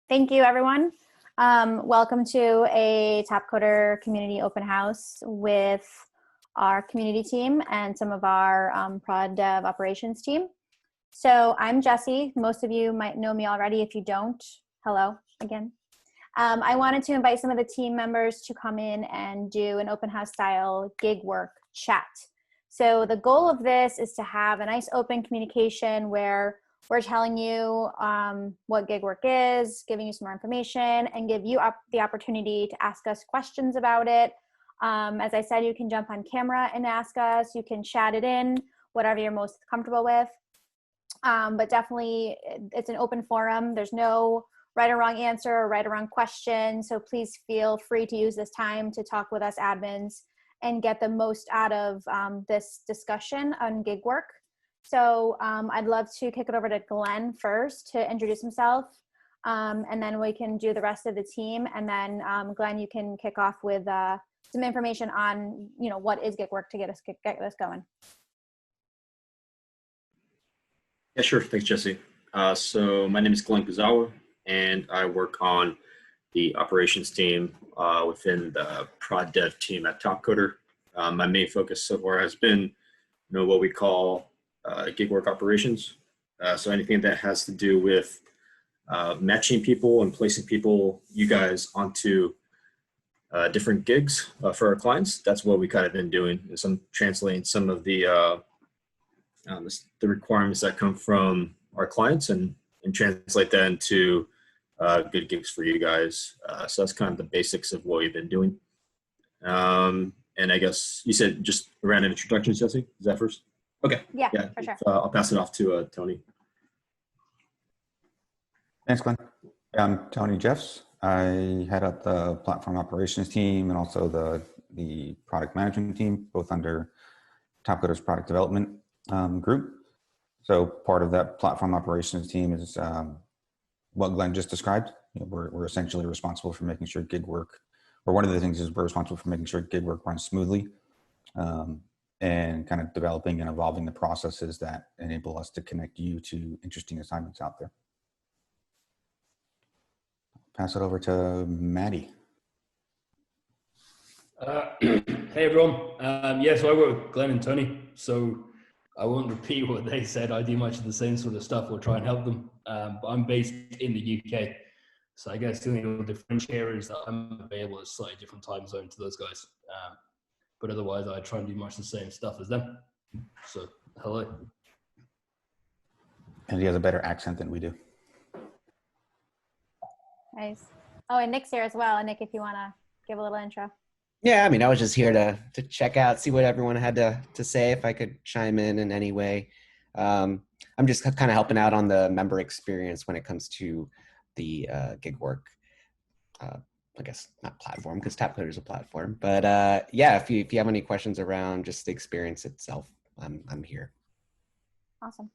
Thank you, everyone. Welcome to a Top Coder community open house with our community team and some of our prod dev operations team. So I'm Jessie. Most of you might know me already. If you don't, hello again. I wanted to invite some of the team members to come in and do an open house style gig work chat. So the goal of this is to have a nice open communication where we're telling you what gig work is, giving you some more information, and give you the opportunity to ask us questions about it. As I said, you can jump on camera and ask us. You can chat it in, whatever you're most comfortable with. But definitely, it's an open forum. There's no right or wrong answer or right or wrong question. So please feel free to use this time to talk with us admins and get the most out of this discussion on gig work. So I'd love to kick it over to Glenn first to introduce himself, and then we can do the rest of the team. And then Glenn, you can kick off with some information on, what is gig work to get us going. Yeah, sure. Thanks, Jesse. So my name is Glenn Kuzawa, and I work on the operations team within the prod dev team at Top Coder. My main focus so far has been, what we call gig work operations. So anything that has to do with matching people and placing you guys onto different gigs for our clients. That's what we kind of been doing, is translating some of the requirements that come from our clients and translate that into good gigs for you guys. So that's kind of the basics of what we've been doing. And I guess you said just around an introduction, Jesse, is that first? Okay. Yeah, for sure. I'll pass it off to Tony. Thanks, Glenn. I'm Tony Jeffs. I head up the platform operations team and also the product management team, both under Top Coder's product development group. So part of that platform operations team is what Glenn just described. We're essentially responsible for making sure gig work, or one of the things is we're responsible for making sure gig work runs smoothly. And kind of developing and evolving the processes that enable us to connect you to interesting assignments out there. Pass it over to Maddie. Hey everyone. So I work with Glenn and Tony, so I won't repeat what they said. I do much of the same sort of stuff. We'll try and help them. But I'm based in the UK, so I guess the only real differentiator is that I'm available at a slightly different time zone to those guys. But otherwise, I try and do much the same stuff as them. So, hello. And he has a better accent than we do. Nice. Oh, and Nick's here as well. Nick, if you want to give a little intro. Yeah, I was just here to check out, see what everyone had to say, if I could chime in any way. I'm just kind of helping out on the member experience when it comes to the gig work. I guess not platform, because Top Coder is a platform, but if you have any questions around just the experience itself, I'm here. Awesome.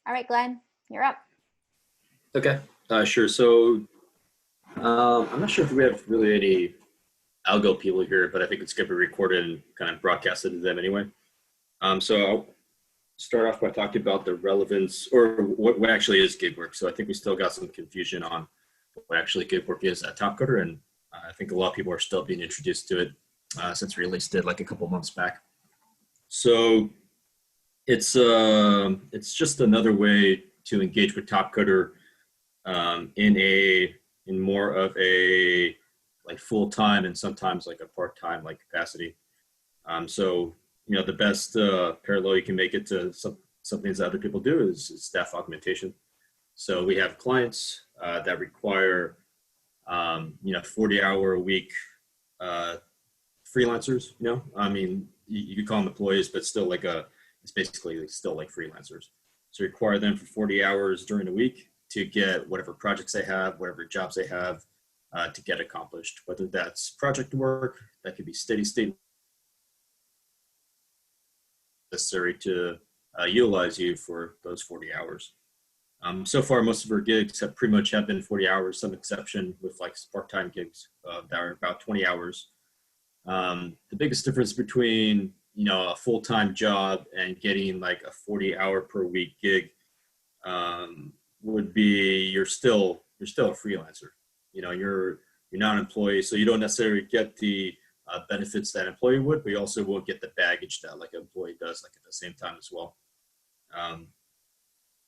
All right, Glenn, you're up. Okay, sure. So I'm not sure if we have really any algo people here, but I think it's going to be recorded and kind of broadcasted to them anyway. So I'll start off by talking about the relevance, or what actually is gig work. So I think we still got some confusion on what actually gig work is at Top Coder, and I think a lot of people are still being introduced to it since we released it like a couple months back. So it's just another way to engage with Top Coder in more of a like full-time and sometimes like a part-time like capacity. So the best parallel you can make it to some things that other people do is staff augmentation. So we have clients that require 40-hour a week freelancers. You could call them employees, but still it's basically still like freelancers. So require them for 40 hours during the week to get whatever projects they have, whatever jobs they have to get accomplished, whether that's project work, that could be steady state necessary to utilize you for those 40 hours. So far, most of our gigs have pretty much been 40 hours, some exception with like part-time gigs that are about 20 hours. The biggest difference between a full-time job and getting like a 40-hour per week gig would be you're still a freelancer. You know, you're not an employee, so you don't necessarily get the benefits that an employee would, but you also will get the baggage that like an employee does, like at the same time as well.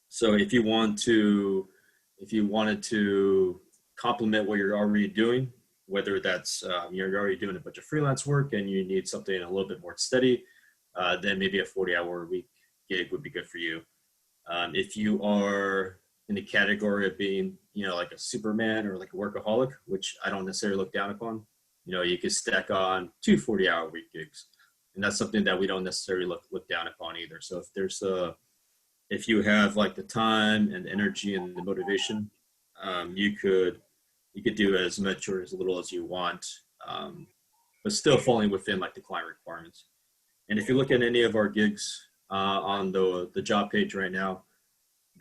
So if you wanted to complement what you're already doing, whether that's you're already doing a bunch of freelance work and you need something a little bit more steady, then maybe a 40-hour a week gig would be good for you. If you are in the category of being, you know, like a Superman or like a workaholic, which I don't necessarily look down upon, you know, you could stack on 2 40-hour week gigs. And that's something that we don't necessarily look down upon either. So if you have like the time and energy and the motivation, you could do as much or as little as you want, but still falling within like the client requirements. And if you look at any of our gigs on the job page right now,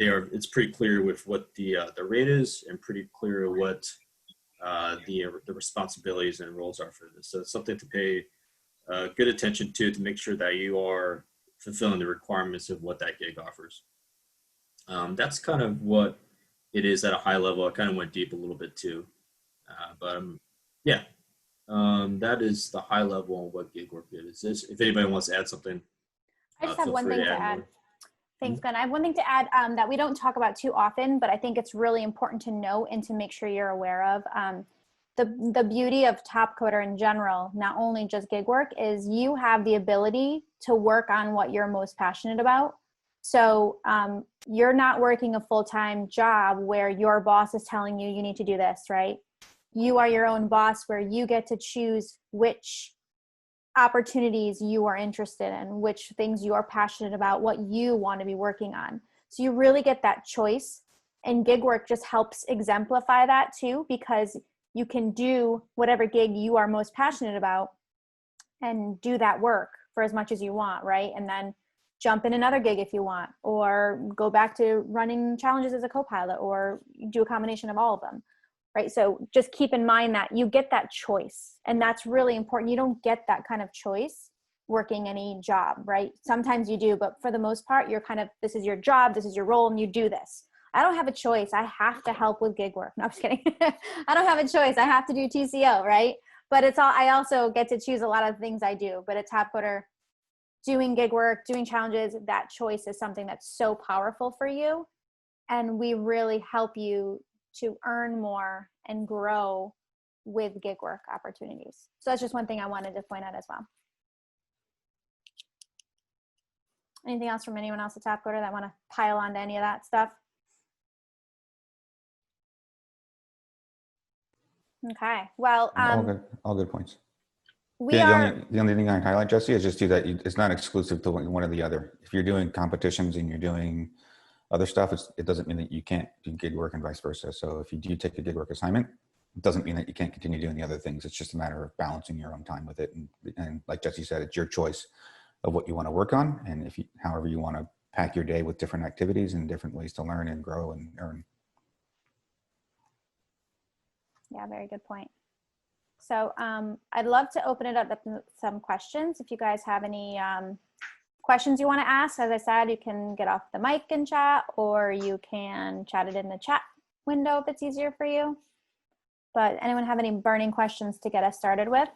it's pretty clear with what the rate is and pretty clear what the responsibilities and roles are for this. So it's something to pay good attention to make sure that you are fulfilling the requirements of what that gig offers. That's kind of what it is at a high level. I kind of went deep a little bit too, but yeah, that is the high level on what gig work is. If anybody wants to add something, I just have one thing to add. Thanks, Ben. I have one thing to add that we don't talk about too often, but I think it's really important to know and to make sure you're aware of. The beauty of Top Coder in general, not only just gig work, is you have the ability to work on what you're most passionate about. So you're not working a full-time job where your boss is telling you need to do this, right? You are your own boss where you get to choose which opportunities you are interested in, which things you are passionate about, what you want to be working on. So you really get that choice, and gig work just helps exemplify that too, because you can do whatever gig you are most passionate about and do that work for as much as you want, right? And then jump in another gig if you want, or go back to running challenges as a co-pilot, or do a combination of all of them. Right. So just keep in mind that you get that choice, and that's really important. You don't get that kind of choice working any job, right? Sometimes you do, but for the most part, you're kind of, this is your job, this is your role, and you do this. I don't have a choice. I have to help with gig work. No, I'm just kidding. I don't have a choice. I have to do TCO, right? But I also get to choose a lot of things I do. But at Top Coder, doing gig work, doing challenges, that choice is something that's so powerful for you. And we really help you to earn more and grow with gig work opportunities. So that's just one thing I wanted to point out as well. Anything else from anyone else at Top Coder that want to pile on to any of that stuff? Okay, well, all good points. The only thing I highlight, Jesse, is just that it's not exclusive to one or the other. If you're doing competitions and you're doing other stuff, it doesn't mean that you can't do gig work and vice versa. So if you do take a gig work assignment, it doesn't mean that you can't continue doing the other things. It's just a matter of balancing your own time with it. And like Jesse said, it's your choice of what you want to work on, and however you want to pack your day with different activities and different ways to learn and grow and earn. Yeah, very good point. So I'd love to open it up to some questions. If you guys have any questions you want to ask, as I said, you can get off the mic and chat, or you can chat it in the chat window if it's easier for you. But anyone have any burning questions to get us started with?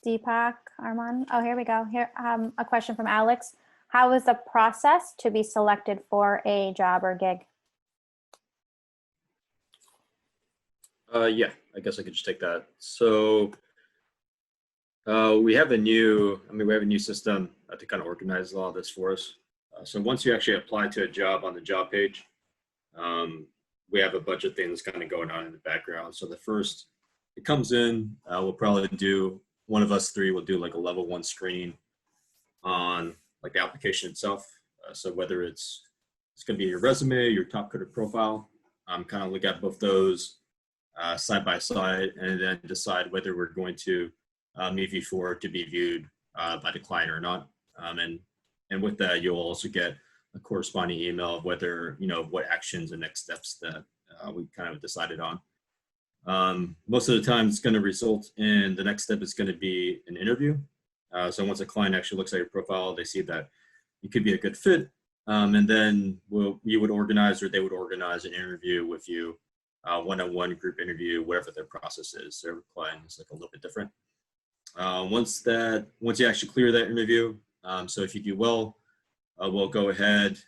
Deepak, Arman. Oh, here we go. Here, a question from Alex. How is the process to be selected for a job or gig? Yeah, I guess I could just take that. So we have a new system to kind of organize a lot of this for us. So once you actually apply to a job on the job page, we have a bunch of things kind of going on in the background. So it comes in, we'll probably do, one of us three will do like a level 1 screening on like the application itself. So whether it's going to be your resume, your Top Coder profile, kind of look at both those side by side, and then decide whether we're going to move you forward to be viewed by the client or not. And with that, you'll also get a corresponding email of whether, what actions and next steps that we kind of decided on. Most of the time it's going to result in the next step is going to be an interview. So once a client actually looks at your profile, they see that you could be a good fit. And then we would organize, or they would organize an interview with you, one-on-one group interview, whatever their process is. So every client is like a little bit different. Once you actually clear that interview, so if you do well, we'll go ahead,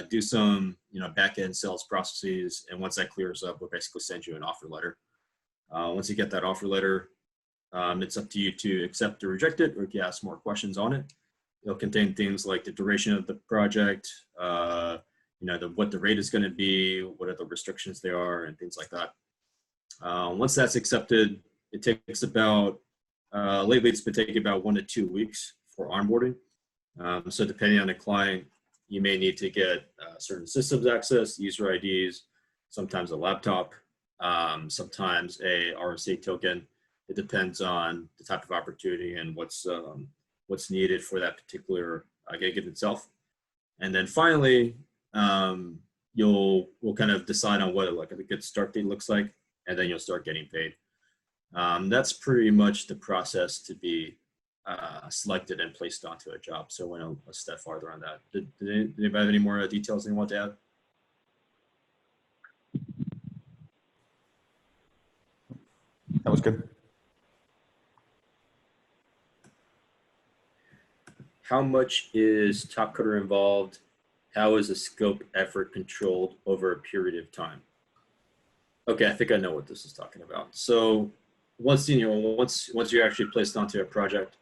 do some, back-end sales processes. And once that clears up, we'll basically send you an offer letter. Once you get that offer letter, it's up to you to accept or reject it, or if you ask more questions on it. It'll contain things like the duration of the project, what the rate is going to be, what are the restrictions there are, and things like that. Once that's accepted, it takes about, lately it's been taking about 1 to 2 weeks for onboarding. So depending on the client, you may need to get certain systems access, user IDs, sometimes a laptop, sometimes a RSA token. It depends on the type of opportunity and what's needed for that particular gig itself. And then finally, we'll kind of decide on what a good start date looks like, and then you'll start getting paid. That's pretty much the process to be selected and placed onto a job. So I went a step farther on that. Did anybody have any more details they want to add? That was good. How much is Top Coder involved? How is the scope effort controlled over a period of time? Okay, I think I know what this is talking about. So once you're actually placed onto a project,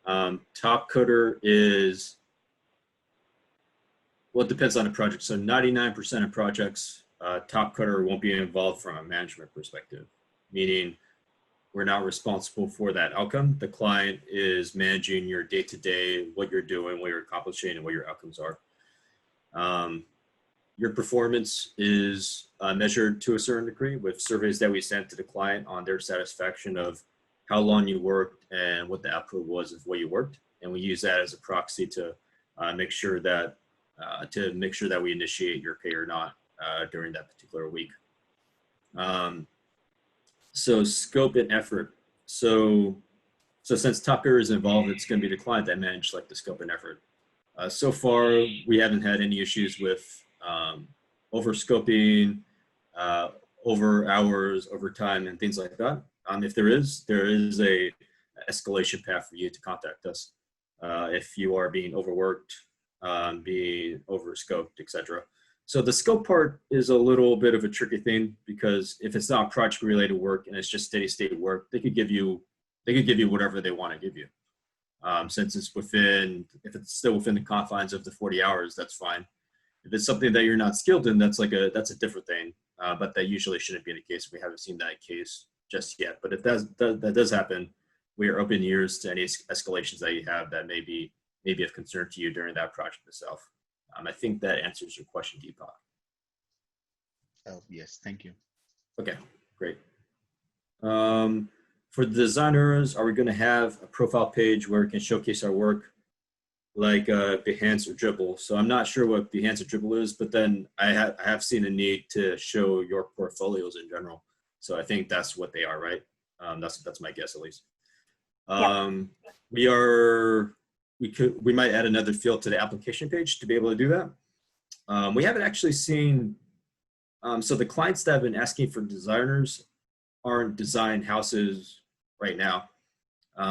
Top Coder is, well, it depends on the project. So 99% of projects, Top Coder won't be involved from a management perspective, meaning we're not responsible for that outcome. The client is managing your day-to-day, what you're doing, what you're accomplishing, and what your outcomes are. Your performance is measured to a certain degree with surveys that we sent to the client on their satisfaction of how long you worked and what the output was of what you worked. And we use that as a proxy to make sure that we initiate your pay or not during that particular week. So scope and effort. So since Top Coder is involved, it's going to be the client that manages like the scope and effort. So far, we haven't had any issues with over scoping, over hours, overtime, and things like that. If there is a escalation path for you to contact us if you are being overworked, being overscoped, etc. So the scope part is a little bit of a tricky thing, because if it's not project related work and it's just steady state work, they could give you whatever they want to give you. Since if it's still within the confines of the 40 hours, that's fine. If it's something that you're not skilled in, that's a different thing. But that usually shouldn't be the case. We haven't seen that case just yet. But if that does happen, we are open ears to any escalations that you have that may be of concern to you during that project itself. I think that answers your question, Deepak. Oh, yes, thank you. Okay, great. For the designers, are we going to have a profile page where we can showcase our work like Behance or Dribble? So I'm not sure what Behance or Dribble is, but then I have seen a need to show your portfolios in general. So I think that's what they are, right? That's my guess, at least. We might add another field to the application page to be able to do that. We haven't actually seen, so the clients that have been asking for designers aren't design houses right now.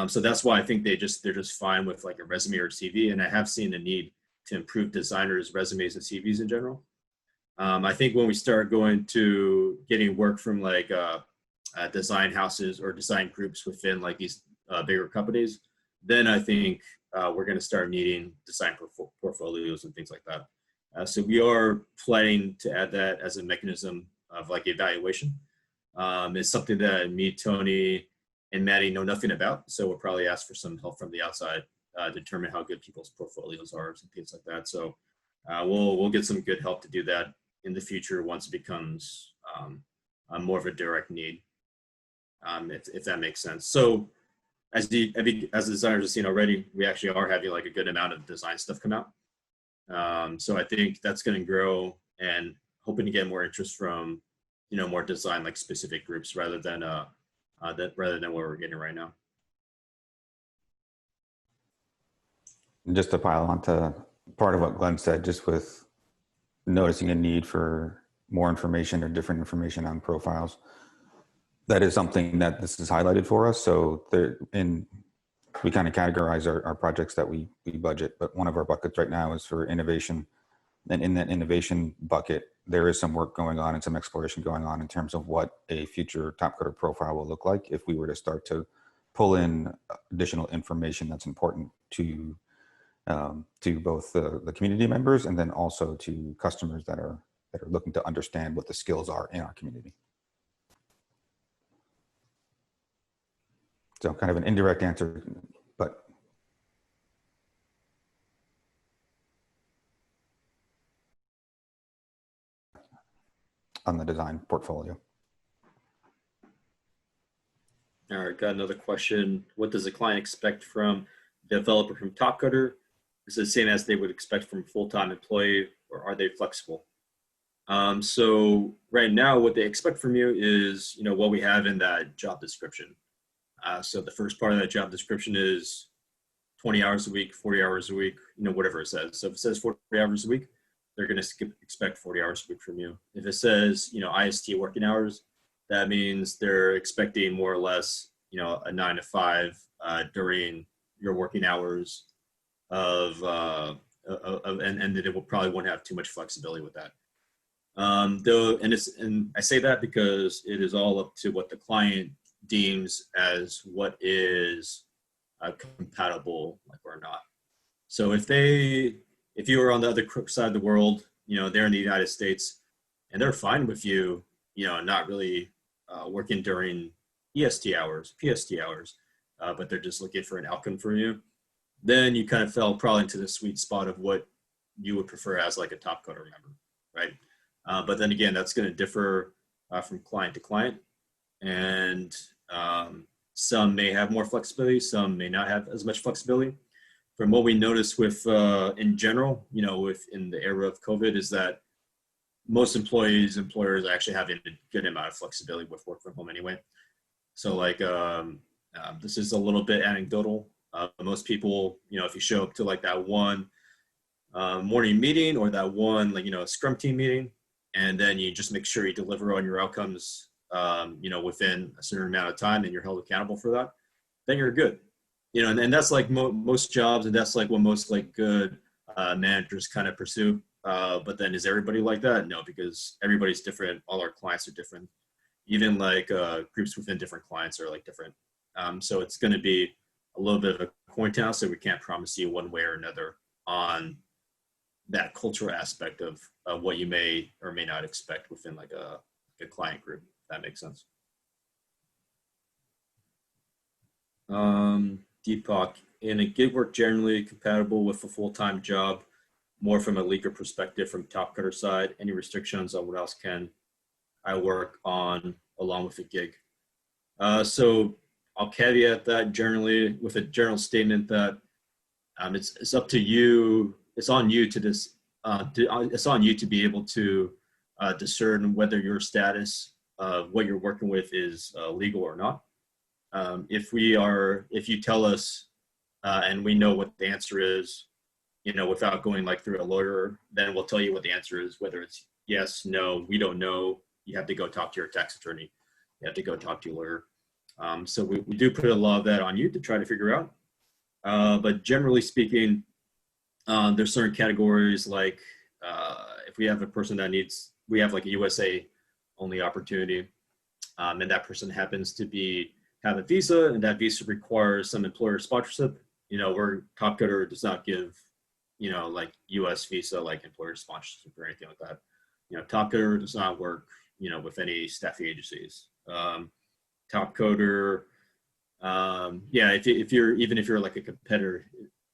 So that's why I think they're just fine with like a resume or CV. And I have seen the need to improve designers' resumes and CVs in general. I think when we start going to getting work from like design houses or design groups within like these bigger companies, then I think we're going to start needing design portfolios and things like that. So we are planning to add that as a mechanism of like evaluation. It's something that me, Tony, and Maddie know nothing about. So we'll probably ask for some help from the outside, determine how good people's portfolios are and things like that. So we'll get some good help to do that in the future once it becomes more of a direct need, if that makes sense. So as the designers have seen already, we actually are having like a good amount of design stuff come out. So I think that's going to grow, and hoping to get more interest from more design like specific groups rather than what we're getting right now. Just to pile on to part of what Glenn said, just with noticing a need for more information or different information on profiles, that is something that this is highlighted for us. So we kind of categorize our projects that we budget, but one of our buckets right now is for innovation. And in that innovation bucket, there is some work going on and some exploration going on in terms of what a future top coder profile will look like if we were to start to pull in additional information that's important to both the community members and then also to customers that are looking to understand what the skills are in our community. So kind of an indirect answer, but on the design portfolio. All right, got another question. What does the client expect from the developer from Top Coder? Is it the same as they would expect from a full-time employee, or are they flexible? So right now, what they expect from you is, what we have in that job description. So the first part of that job description is 20 hours a week, 40 hours a week, whatever it says. So if it says 40 hours a week, they're going to expect 40 hours a week from you. If it says, IST working hours, that means they're expecting more or less, a 9 to 5 during your working hours and that it will probably won't have too much flexibility with that. And I say that because it is all up to what the client deems as what is compatible or not. So if you are on the other side of the world, they're in the United States and they're fine with you, not really working during EST hours, PST hours, but they're just looking for an outcome from you, then you kind of fell probably into the sweet spot of what you would prefer as like a top coder member, right? But then again, that's going to differ from client to client. And some may have more flexibility, some may not have as much flexibility. From what we notice with, in general, in the era of COVID, is that most employers are actually having a good amount of flexibility with work from home anyway. So like, this is a little bit anecdotal. Most people, if you show up to like that one morning meeting or that one, Scrum team meeting, and then you just make sure you deliver on your outcomes, within a certain amount of time and you're held accountable for that, then you're good. And that's like most jobs, and that's like what most like good managers kind of pursue. But then is everybody like that? No, because everybody's different. All our clients are different. Even like groups within different clients are like different. So it's going to be a little bit of a coin toss, so we can't promise you one way or another on that cultural aspect of what you may or may not expect within like a client group, if that makes sense. Deepak, in a gig work generally compatible with a full-time job, more from a leaguer perspective from top coder side, any restrictions on what else can I work on along with a gig? So I'll caveat that generally with a general statement that it's up to you. It's on you it's on you to be able to discern whether your status of what you're working with is legal or not. If you tell us and we know what the answer is, without going like through a lawyer, then we'll tell you what the answer is, whether it's yes, no, we don't know. You have to go talk to your tax attorney. You have to go talk to your lawyer. So we do put a lot of that on you to try to figure out. But generally speaking, there's certain categories like if we have a person we have like a USA only opportunity, and that person happens to have a visa, and that visa requires some employer sponsorship. Where Top Coder does not give, like US visa, like employer sponsorship or anything like that. Top Coder does not work, with any staffing agencies. Top Coder, if you're like a competitor,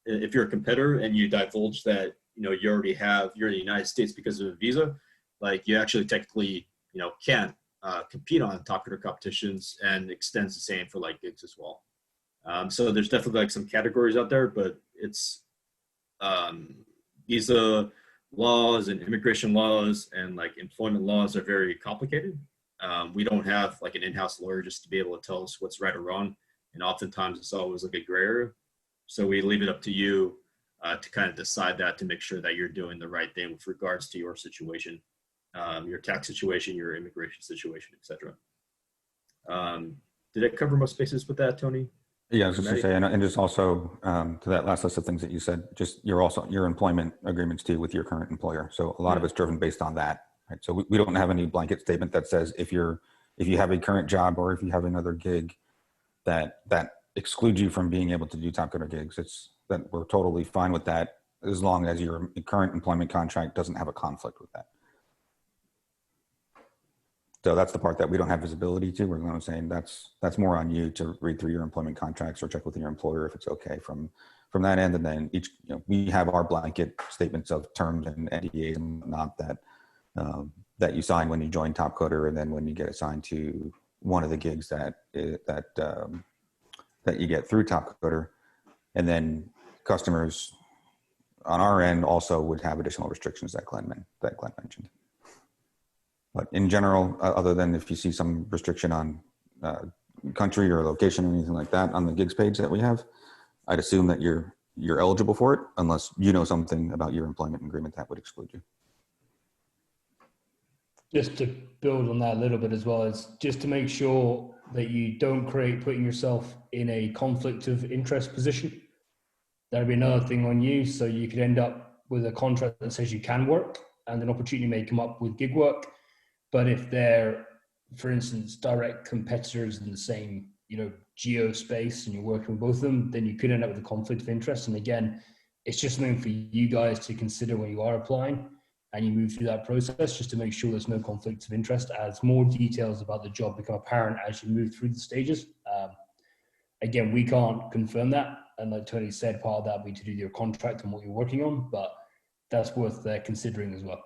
if you're a competitor and you divulge that, you're in the United States because of a visa, like you actually technically, can't compete on Top Coder competitions, and extends the same for like gigs as well. So there's definitely like some categories out there, but it's visa laws and immigration laws and like employment laws are very complicated. We don't have like an in-house lawyer just to be able to tell us what's right or wrong. And oftentimes it's always like a gray area. So we leave it up to you to kind of decide that, to make sure that you're doing the right thing with regards to your situation, your tax situation, your immigration situation, etc. Did I cover most bases with that, Tony? Yeah, I was just going to say, and just also to that last list of things that you said, just your employment agreements too with your current employer. So a lot of it's driven based on that, right? So we don't have any blanket statement that says if you have a current job or if you have another gig that excludes you from being able to do top coder gigs. It's that we're totally fine with that as long as your current employment contract doesn't have a conflict with that. So that's the part that we don't have visibility to. We're going to saying that's more on you to read through your employment contracts or check with your employer if it's okay from that end. And then we have our blanket statements of terms and NDAs and whatnot that you sign when you join Top Coder, and then when you get assigned to one of the gigs that you get through Top Coder, and then customers on our end also would have additional restrictions that Glenn mentioned. But in general, other than if you see some restriction on country or location or anything like that on the gigs page that we have, I'd assume that you're eligible for it unless you know something about your employment agreement that would exclude you. Just to build on that a little bit as well, is just to make sure that you don't putting yourself in a conflict of interest position. That'd be another thing on you. So you could end up with a contract that says you can work and an opportunity may come up with gig work. But if they're, for instance, direct competitors in the same, geo space and you're working with both of them, then you could end up with a conflict of interest. And again, it's just something for you guys to consider when you are applying and you move through that process, just to make sure there's no conflicts of interest as more details about the job become apparent as you move through the stages. Again, we can't confirm that. And like Tony said, part of that would be to do your contract and what you're working on, but that's worth considering as well.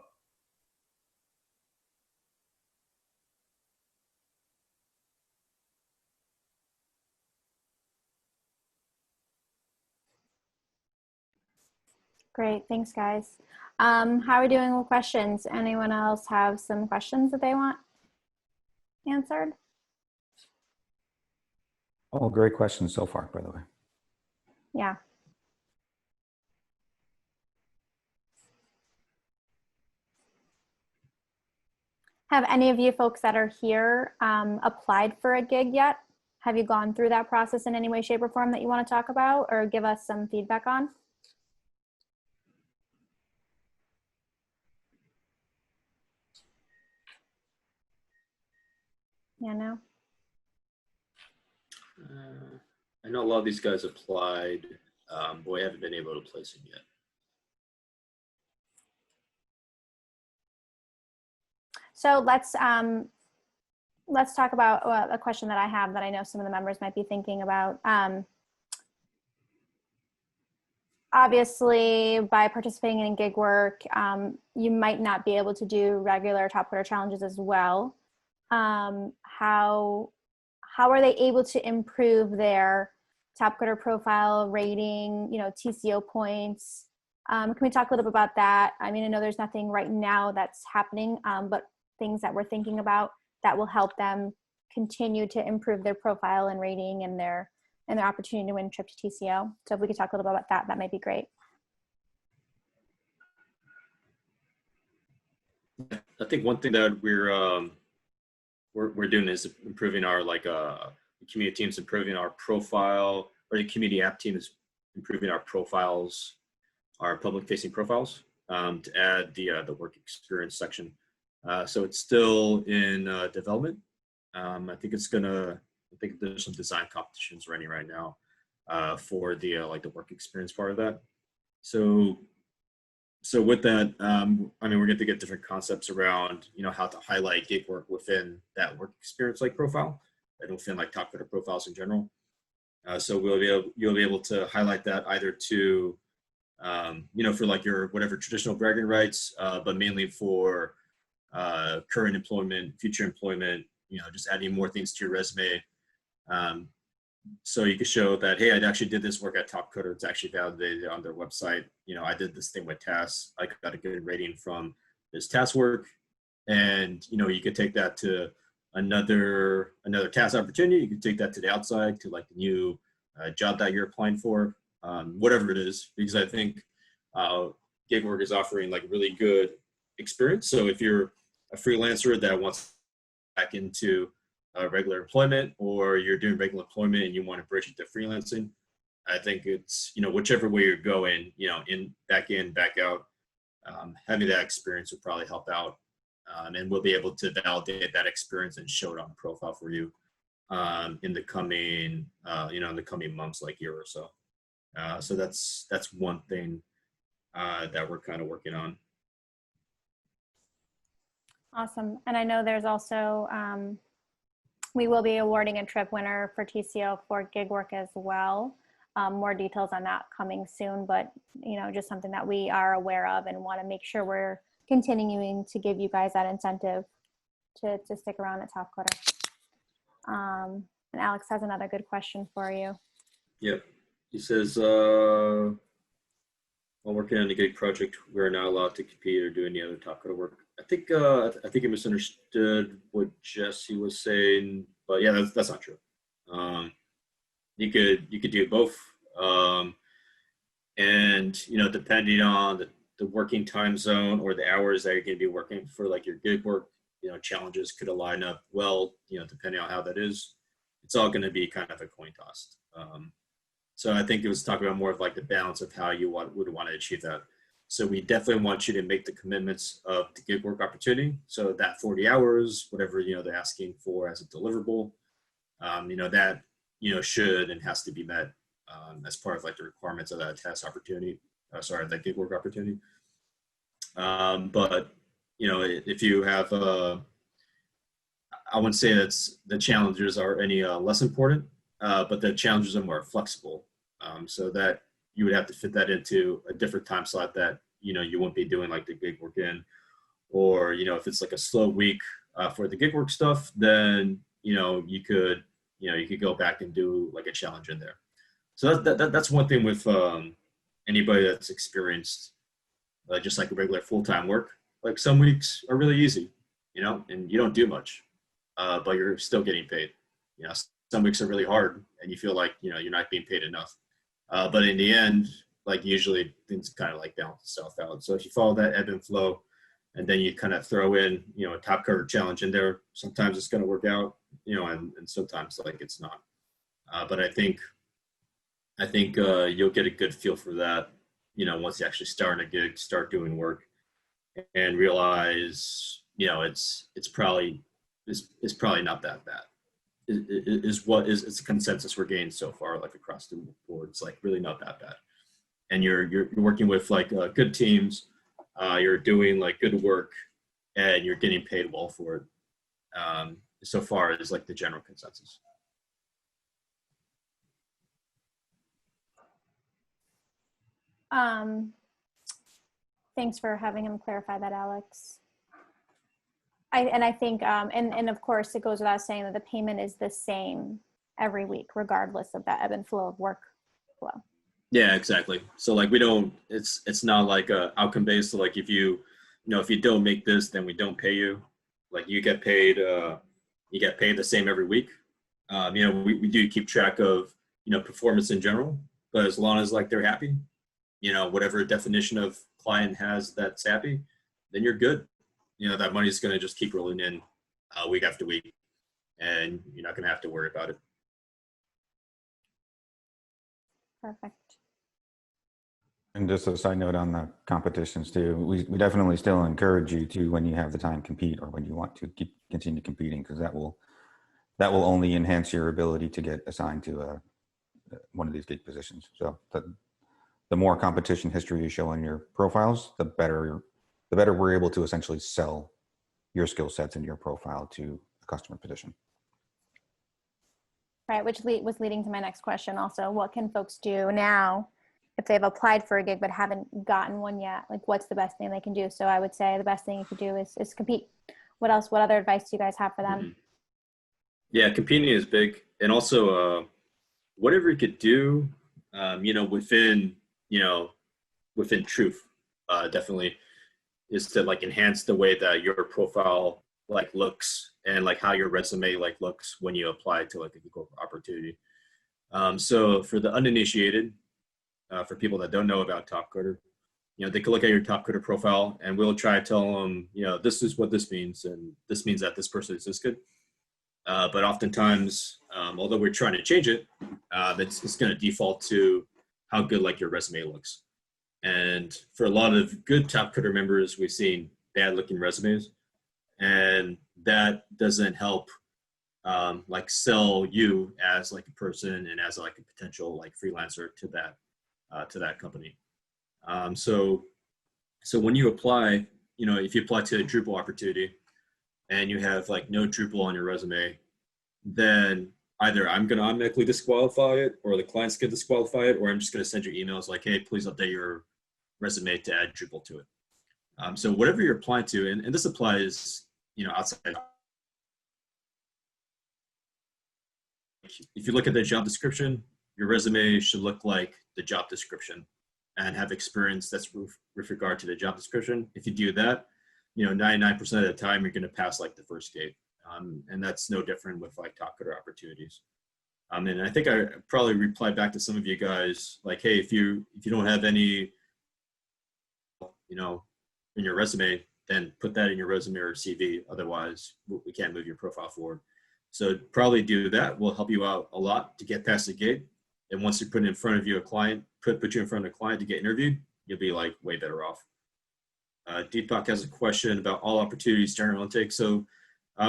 Great, thanks guys. How are we doing with questions? Anyone else have some questions that they want answered? Oh, great questions so far, by the way. Yeah. Have any of you folks that are here applied for a gig yet? Have you gone through that process in any way, shape, or form that you want to talk about or give us some feedback on? Yeah, no? I know a lot of these guys applied, but we haven't been able to place them yet. So let's talk about a question that I have that I know some of the members might be thinking about. Obviously, by participating in gig work, you might not be able to do regular Top Coder challenges as well. How are they able to improve their Top Coder profile rating, TCO points? Can we talk a little bit about that? I mean, I know there's nothing right now that's happening, but things that we're thinking about that will help them continue to improve their profile and rating and their opportunity to win a trip to TCO. So if we could talk a little bit about that, that might be great. I think one thing that we're doing is improving our the community team's improving our profile, or the community app team is improving our profiles, our public facing profiles, to add the work experience section. So it's still in development. I think there's some design competitions running right now for the the work experience part of that. So with that, I mean, we're going to get different concepts around, how to highlight gig work within that work experience profile, and within Top Coder profiles in general. So you'll be able to highlight that either to, for your whatever traditional bragging rights, but mainly for current employment, future employment, just adding more things to your resume. So you can show that, hey, I actually did this work at Top Coder. It's actually validated on their website. I did this thing with tasks. I got a good rating from this task work. And, you could take that to another task opportunity, you can take that to the outside to like the new job that you're applying for, whatever it is, because I think gig work is offering like really good experience. So if you're a freelancer that wants back into regular employment, or you're doing regular employment and you want to bridge it to freelancing, I think it's, whichever way you're going, in, back out, having that experience will probably help out. And we'll be able to validate that experience and show it on profile for you in the coming, months, like year or so. So that's one thing that we're kind of working on. Awesome. And I know there's also, we will be awarding a trip winner for TCO for gig work as well. More details on that coming soon, but just something that we are aware of and want to make sure we're continuing to give you guys that incentive to stick around at Top Coder. And Alex has another good question for you. Yep. He says, while working on the gig project, we're not allowed to compete or do any other Top Coder work. I think you misunderstood what Jesse was saying, but yeah, that's not true. You could do both, and depending on the working time zone or the hours that you're going to be working for, like your gig work, challenges could align up well, depending on how that is. It's all going to be kind of a coin toss. So I think it was talking about more of like the balance of how you would want to achieve that. So we definitely want you to make the commitments of the gig work opportunity. So that 40 hours, whatever, they're asking for as a deliverable, that, should and has to be met as part of like the requirements of that task opportunity, that gig work opportunity. But, if you have, I wouldn't say that's the challenges are any less important, but the challenges are more flexible. So that you would have to fit that into a different time slot that, you won't be doing like the gig work in, or, if it's like a slow week for the gig work stuff, then, you could go back and do like a challenge in there. So that's one thing with anybody that's experienced just like regular full-time work. Like some weeks are really easy, and you don't do much, but you're still getting paid. Some weeks are really hard and you feel like, you're not being paid enough. But in the end, like usually things kind of like balance itself out. So if you follow that ebb and flow, and then you kind of throw in, a Top Coder challenge in there, sometimes it's going to work out, and sometimes like it's not. But I think you'll get a good feel for that, once you actually start a gig, start doing work, and realize, it's probably not that bad. It's a consensus we're getting so far, like across the board. It's like really not that bad. And you're working with like good teams, you're doing like good work, and you're getting paid well for it. So far is like the general consensus. Thanks for having him clarify that, Alex. I think, and of course, it goes without saying that the payment is the same every week, regardless of that ebb and flow of work flow. Yeah, exactly. So like it's not like outcome based. So like if you don't make this, then we don't pay you. Like you get paid the same every week. We do keep track of, performance in general, but as long as like they're happy, whatever definition of client has that's happy, then you're good. That money's going to just keep rolling in week after week, and you're not going to have to worry about it. Perfect. And just a side note on the competitions too, we definitely still encourage you to, when you have the time, compete, or when you want to continue competing, because that will only enhance your ability to get assigned to one of these gig positions. So the more competition history you show on your profiles, the better we're able to essentially sell your skill sets and your profile to a customer position. Right, which was leading to my next question also. What can folks do now if they've applied for a gig but haven't gotten one yet? Like, what's the best thing they can do? So I would say the best thing you could do is compete. What else? What other advice do you guys have for them? Mm-hmm. Yeah, competing is big. And also whatever you could do, within truth, definitely, is to like enhance the way that your profile like looks and like how your resume like looks when you apply to like a Google opportunity. So for the uninitiated, for people that don't know about Top Coder, they can look at your Top Coder profile and we'll try to tell them, this is what this means. And this means that this person is this good. But oftentimes, although we're trying to change it, it's going to default to how good like your resume looks. And for a lot of good Top Coder members, we've seen bad looking resumes, and that doesn't help like sell you as like a person and as like a potential like freelancer to that company. So when you apply, if you apply to a Drupal opportunity and you have like no Drupal on your resume, then either I'm going to automatically disqualify it, or the client's going to disqualify it, or I'm just going to send you emails like, hey, please update your resume to add Drupal to it. So whatever you're applying to, and this applies, outside. If you look at the job description, your resume should look like the job description and have experience that's with regard to the job description. If you do that, 99% of the time you're going to pass like the first gate. And that's no different with like Top Coder opportunities. And I think I probably replied back to some of you guys like, hey, if you don't have any, in your resume, then put that in your resume or CV. Otherwise, we can't move your profile forward. So probably do that. Will help you out a lot to get past the gate. And once you put in front of you a client, put you in front of a client to get interviewed, you'll be like way better off. Deepak has a question about all opportunities general intake. So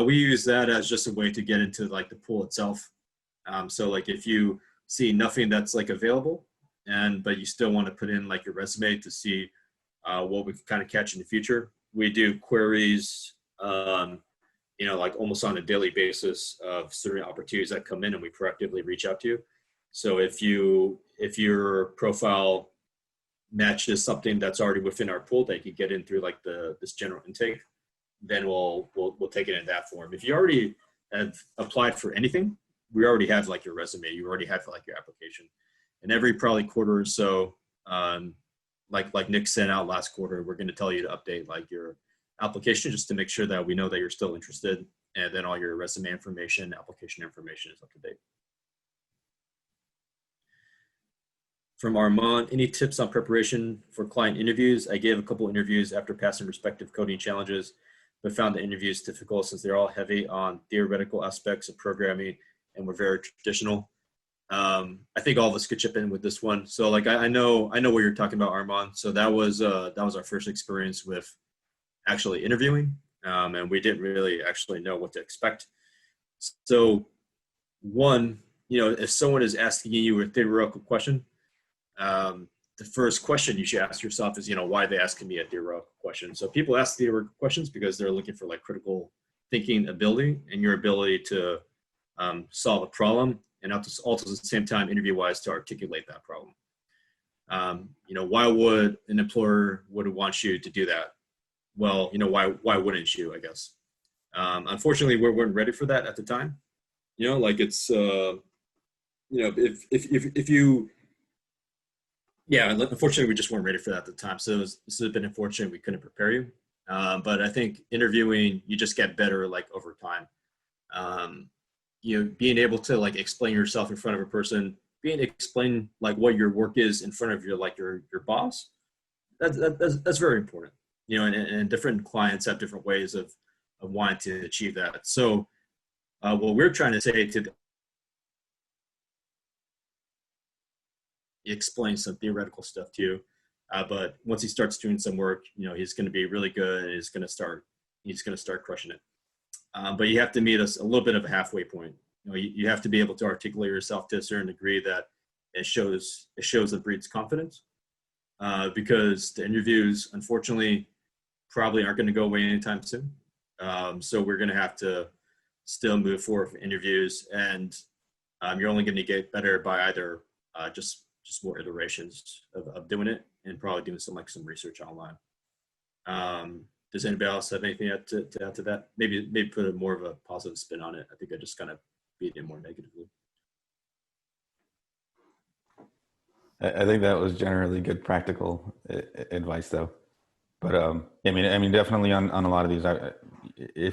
we use that as just a way to get into like the pool itself. So like if you see nothing that's like available, but you still want to put in like your resume to see what we can kind of catch in the future, we do queries, like almost on a daily basis of certain opportunities that come in, and we proactively reach out to you. So if your profile matches something that's already within our pool that you get in through like this general intake, then we'll take it in that form. If you already have applied for anything, we already have like your resume, you already have like your application. And every probably quarter or so, like Nick sent out last quarter, we're going to tell you to update like your application just to make sure that we know that you're still interested, and then all your resume information, application information is up to date. From Armand, any tips on preparation for client interviews? I gave a couple interviews after passing respective coding challenges, but found the interviews difficult since they're all heavy on theoretical aspects of programming and were very traditional. I think all of us could chip in with this one. So like I know what you're talking about, Armand. So that was our first experience with actually interviewing, and we didn't really actually know what to expect. So one, if someone is asking you a theoretical question, the first question you should ask yourself is, why are they asking me a theoretical question? So people ask theoretical questions because they're looking for like critical thinking ability and your ability to solve a problem, and also at the same time, interview-wise, to articulate that problem. Why would an employer would want you to do that? Well, why wouldn't you, I guess? Unfortunately, we weren't ready for that at the time. Like it's, if you, yeah, unfortunately, we just weren't ready for that at the time. So this has been unfortunate. We couldn't prepare you. But I think interviewing, you just get better like over time. Being able to like explain yourself in front of a person, explain like what your work is in front of your boss, that's very important. And different clients have different ways of wanting to achieve that. So what we're trying to say to explain some theoretical stuff to you, but once he starts doing some work, he's going to be really good, and he's going to start crushing it. But you have to meet us a little bit of a halfway point. You have to be able to articulate yourself to a certain degree that it shows and breeds confidence, because the interviews, unfortunately, probably aren't going to go away anytime soon. So we're going to have to still move forward for interviews, and you're only going to get better by either just more iterations of doing it, and probably doing some research online. Does anybody else have anything to add to that? Maybe put more of a positive spin on it. I think I just kind of beat it more negatively. I think that was generally good practical advice, though. But I mean, definitely on a lot of these,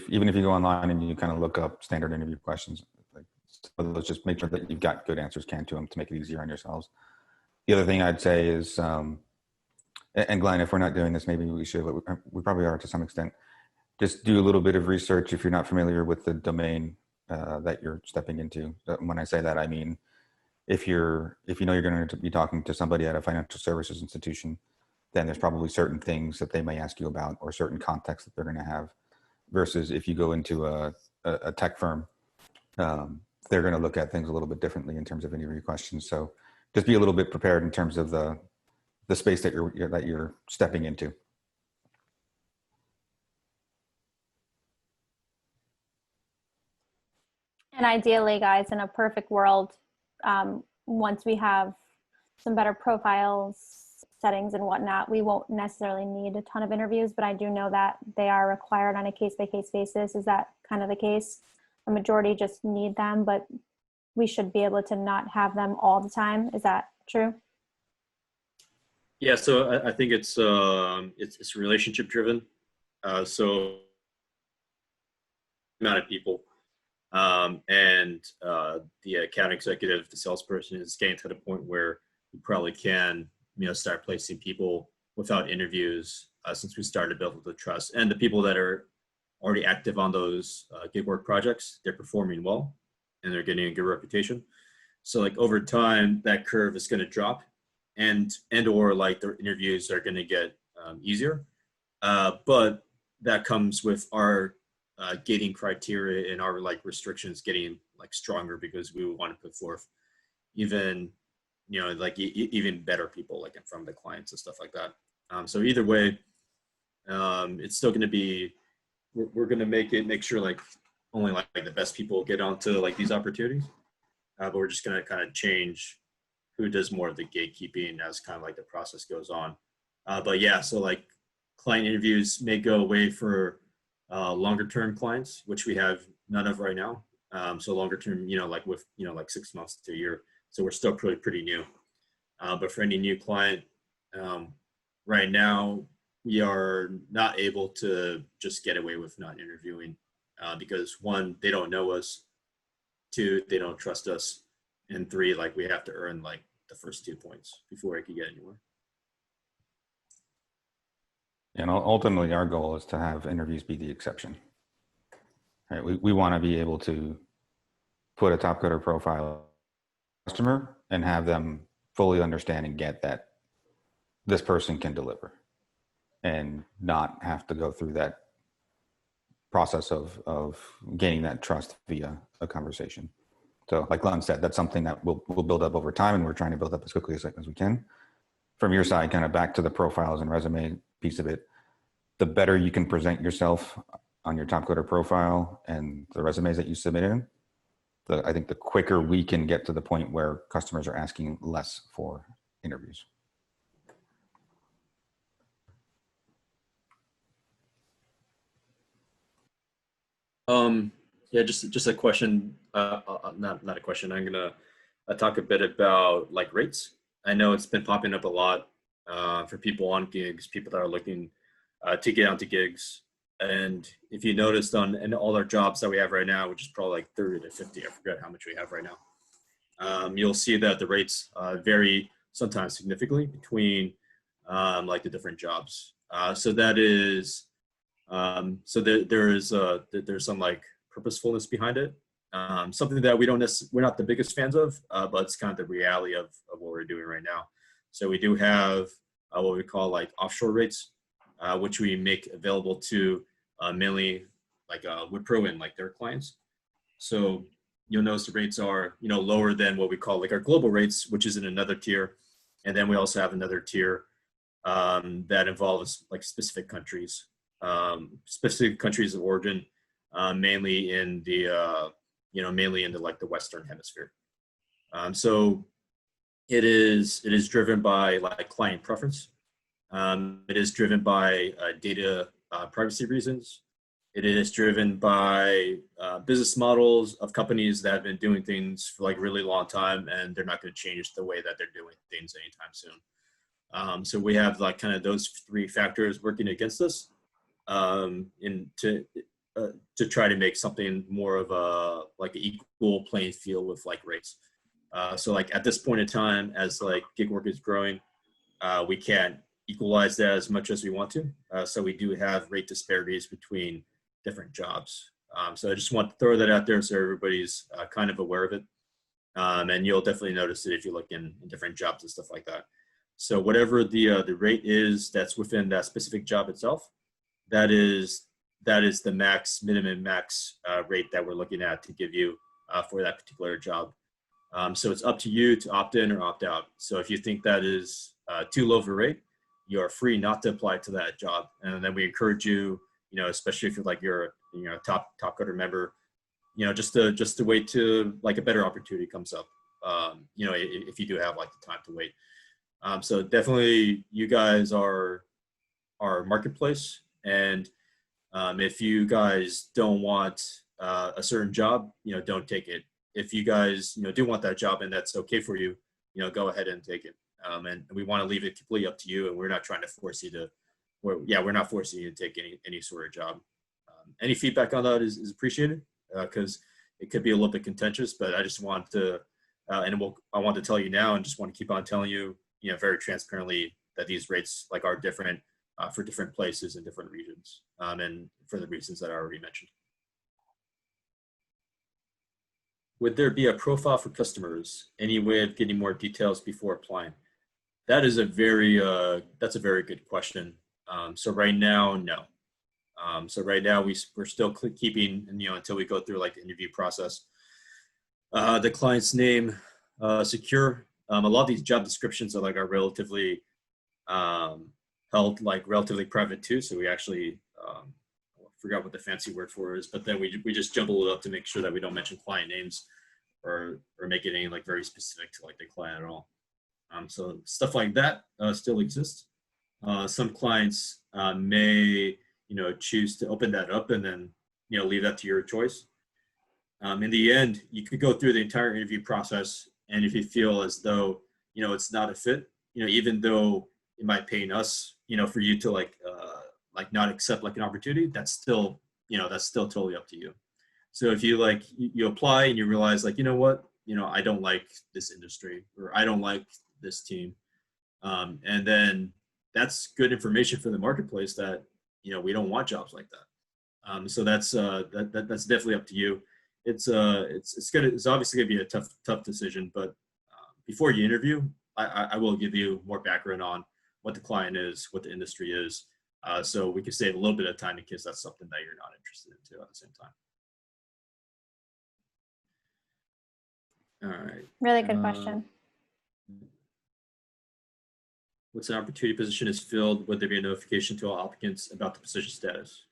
even if you go online and you kind of look up standard interview questions, like some of those, just make sure that you've got good answers to them to make it easier on yourselves. The other thing I'd say is, and Glenn, if we're not doing this, maybe we should. We probably are to some extent. Just do a little bit of research if you're not familiar with the domain that you're stepping into. When I say that, I mean if you know you're going to be talking to somebody at a financial services institution, then there's probably certain things that they may ask you about or certain context that they're going to have. Versus if you go into a tech firm, they're going to look at things a little bit differently in terms of interview questions. So just be a little bit prepared in terms of the space that you're stepping into. And ideally, guys, in a perfect world, once we have some better profiles, settings, and whatnot, we won't necessarily need a ton of interviews, but I do know that they are required on a case-by-case basis. Is that kind of the case? The majority just need them, but we should be able to not have them all the time. Is that true? Yeah, so I think it's relationship driven. So amount of people. And the account executive, the salesperson is getting to the point where you probably can, start placing people without interviews since we started building the trust. And the people that are already active on those gig work projects, they're performing well and they're getting a good reputation. So like over time, that curve is going to drop or like their interviews are going to get easier. But that comes with our gating criteria and our like restrictions getting like stronger because we want to put forth even even better people like in front of the clients and stuff like that. So either way, it's still going to be we're going to make sure like only like the best people get onto like these opportunities, but we're just going to kind of change who does more of the gatekeeping as kind of like the process goes on. But yeah, so like client interviews may go away for longer term clients, which we have none of right now. So longer term, like with, like 6 months to a year. So we're still pretty new. But for any new client, right now, we are not able to just get away with not interviewing because 1, they don't know us. 2, they don't trust us. And 3, like we have to earn like the first 2 points before I could get anywhere. And ultimately, our goal is to have interviews be the exception. Right? We want to be able to put a top coder profile customer and have them fully understand and get that this person can deliver and not have to go through that process of gaining that trust via a conversation. So like Glenn said, that's something that we'll build up over time, and we're trying to build up as quickly as we can. From your side, kind of back to the profiles and resume piece of it, the better you can present yourself on your top coder profile and the resumes that you submit in, I think the quicker we can get to the point where customers are asking less for interviews. Yeah, just a question, not a question. I'm gonna talk a bit about like rates. I know it's been popping up a lot for people on gigs, people that are looking to get onto gigs. And if you noticed in all our jobs that we have right now, which is probably like 30 to 50, I forget how much we have right now. You'll see that the rates vary sometimes significantly between like the different jobs. So that is, so there's some like purposefulness behind it. Something that we're not the biggest fans of, but it's kind of the reality of what we're doing right now. So we do have what we call like offshore rates, which we make available to mainly like Wipro and like their clients. So you'll notice the rates are lower than what we call like our global rates, which is in another tier. And then we also have another tier that involves like specific countries of origin, mainly in the like the Western hemisphere. So it is driven by like client preference. It is driven by data privacy reasons. It is driven by business models of companies that have been doing things for like a really long time, and they're not going to change the way that they're doing things anytime soon. So we have like kind of those three factors working against us to try to make something more of a like an equal playing field with like rates. So like at this point in time, as like gig work is growing, we can't equalize that as much as we want to. So we do have rate disparities between different jobs. So I just want to throw that out there so everybody's kind of aware of it. And you'll definitely notice it if you look in different jobs and stuff like that. So whatever the rate is that's within that specific job itself, that is the minimum max rate that we're looking at to give you for that particular job. So it's up to you to opt in or opt out. So if you think that is too low of a rate, you are free not to apply to that job. And then we encourage you, especially if you're top coder member, just to wait to like a better opportunity comes up. If you do have like the time to wait. So definitely you guys are our marketplace. And if you guys don't want a certain job, don't take it. If you guys, do want that job and that's okay for you, go ahead and take it. And we want to leave it completely up to you. And we're not trying to force you to, we're not forcing you to take any sort of job. Any feedback on that is appreciated because it could be a little bit contentious, but I just want to, I want to tell you now and just want to keep on telling you, very transparently that these rates like are different for different places and different regions. And for the reasons that I already mentioned. Would there be a profile for customers? Any way of getting more details before applying? That is that's a very good question. So right now, no. So right now we're still keeping, until we go through like the interview process, the client's name secure. A lot of these job descriptions are relatively held like relatively private too. So we actually forgot what the fancy word for it is, but then we just jumble it up to make sure that we don't mention client names or make it any like very specific to like the client at all. So stuff like that still exists. Some clients may choose to open that up and then leave that to your choice. In the end, you could go through the entire interview process, and if you feel as though it's not a fit, even though it might pain us, for you to like not accept like an opportunity, that's still totally up to you. So if you you apply and you realize like, what, I don't like this industry or I don't like this team. And then that's good information for the marketplace that, we don't want jobs like that. So that's definitely up to you. It's obviously gonna be a tough decision, but before you interview, I will give you more background on what the client is, what the industry is, so we can save a little bit of time in case that's something that you're not interested in too at the same time. All right. Really good question. Once an opportunity position is filled, would there be a notification to all applicants about the position status?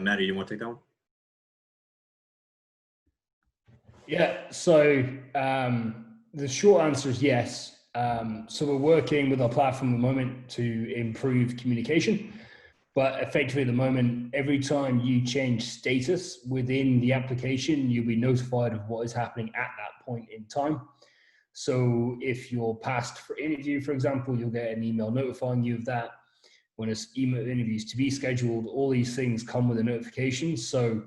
Maddie, you want to take that one? Yeah, so the short answer is yes. So we're working with our platform at the moment to improve communication, but effectively at the moment, every time you change status within the application, you'll be notified of what is happening at that point in time. So if you're passed for interview, for example, you'll get an email notifying you of that. When it's email interviews to be scheduled, all these things come with a notification. So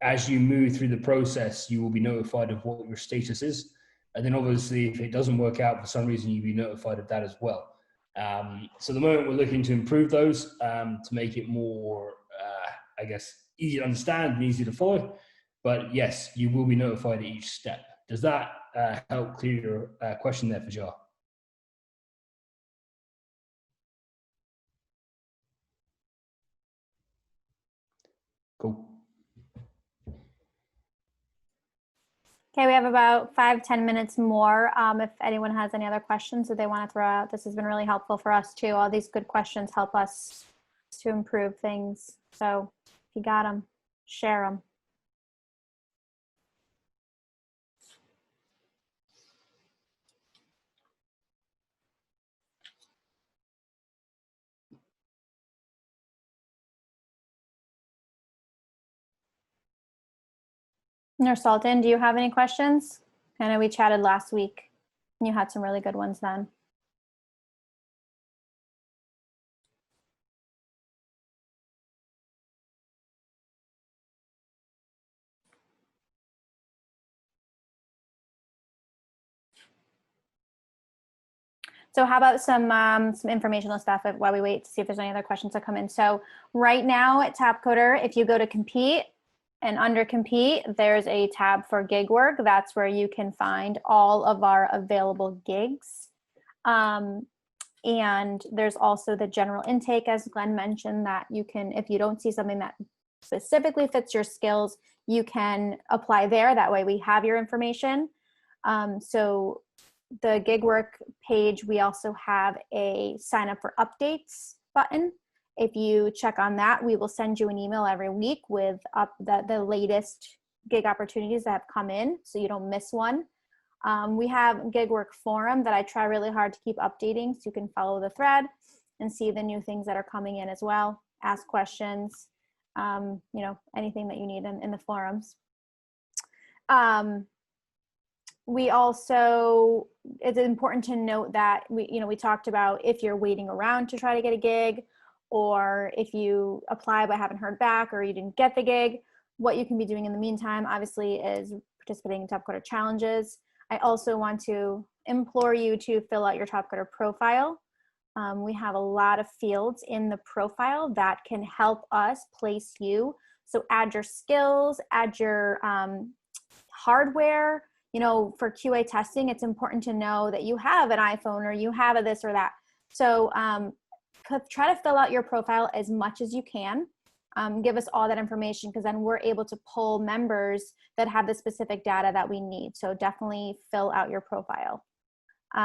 as you move through the process, you will be notified of what your status is. And then obviously, if it doesn't work out for some reason, you'll be notified of that as well. So at the moment, we're looking to improve those to make it more, I guess, easy to understand and easy to follow. But yes, you will be notified at each step. Does that help clear your question there, Fajar? Cool. Okay, we have about 5-10 minutes more. If anyone has any other questions that they want to throw out, this has been really helpful for us too. All these good questions help us to improve things. So if you got them, share them. Nurse Sultan, do you have any questions? I know we chatted last week and you had some really good ones then. So how about some informational stuff while we wait to see if there's any other questions that come in. So right now at Tapcoder, if you go to compete and under compete, there's a tab for gig work. That's where you can find all of our available gigs. And there's also the general intake, as Glenn mentioned, that you can, if you don't see something that specifically fits your skills, you can apply there. That way we have your information. So the gig work page, we also have a sign up for updates button. If you check on that, we will send you an email every week with the latest gig opportunities that have come in, so you don't miss one. We have gig work forum that I try really hard to keep updating, so you can follow the thread and see the new things that are coming in as well. Ask questions, you know, anything that you need in the forums. We also, it's important to note that we talked about if you're waiting around to try to get a gig, or if you apply but haven't heard back, or you didn't get the gig, what you can be doing in the meantime, obviously, is participating in Tapcoder challenges. I also want to implore you to fill out your Tapcoder profile. We have a lot of fields in the profile that can help us place you. So add your skills, add your hardware. You know, for QA testing, it's important to know that you have an iPhone or you have a this or that. So try to fill out your profile as much as you can. Give us all that information, because then we're able to pull members that have the specific data that we need. So definitely fill out your profile. We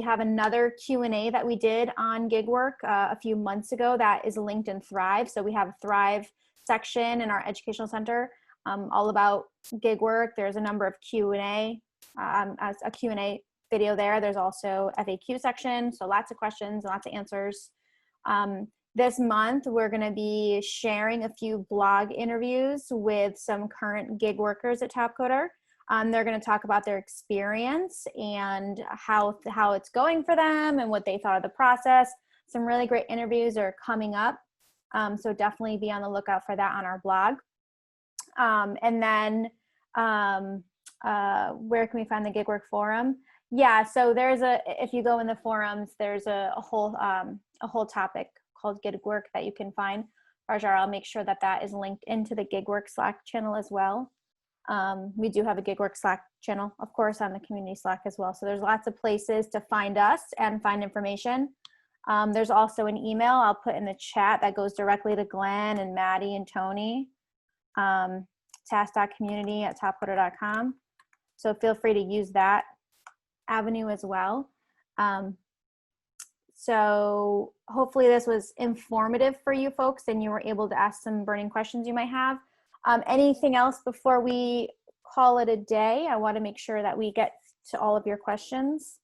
have another Q&A that we did on gig work a few months ago that is linked in Thrive. So we have a Thrive section in our educational center all about gig work. There's a number of Q&A, a Q&A video there. There's also FAQ section, so lots of questions, lots of answers. This month, we're going to be sharing a few blog interviews with some current gig workers at Tapcoder. They're going to talk about their experience and how it's going for them and what they thought of the process. Some really great interviews are coming up, so definitely be on the lookout for that on our blog. And then where can we find the gig work forum? Yeah, so if you go in the forums, there's a whole topic called gig work that you can find. Rajar, I'll make sure that is linked into the gig work Slack channel as well. We do have a gig work Slack channel, of course, on the community Slack as well. So there's lots of places to find us and find information. There's also an email I'll put in the chat that goes directly to Glenn and Maddie and Tony. task.community@tapcoder.com. So feel free to use that avenue as well. So hopefully this was informative for you folks and you were able to ask some burning questions you might have. Anything else before we call it a day? I want to make sure that we get to all of your questions.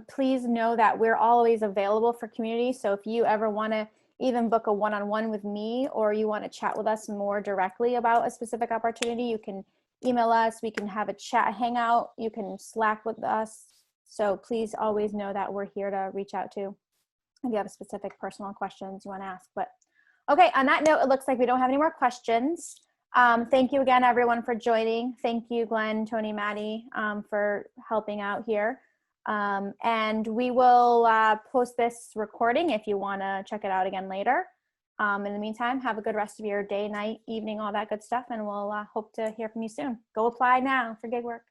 Please know that we're always available for community. So if you ever want to even book a one-on-one with me, or you want to chat with us more directly about a specific opportunity, you can email us. We can have a chat hangout. You can Slack with us. So please always know that we're here to reach out to if you have specific personal questions you want to ask. But okay, on that note, it looks like we don't have any more questions. Thank you again, everyone, for joining. Thank you, Glenn, Tony, Maddie, for helping out here. And we will post this recording if you want to check it out again later. In the meantime, have a good rest of your day, night, evening, all that good stuff, and we'll hope to hear from you soon. Go apply now for gig work.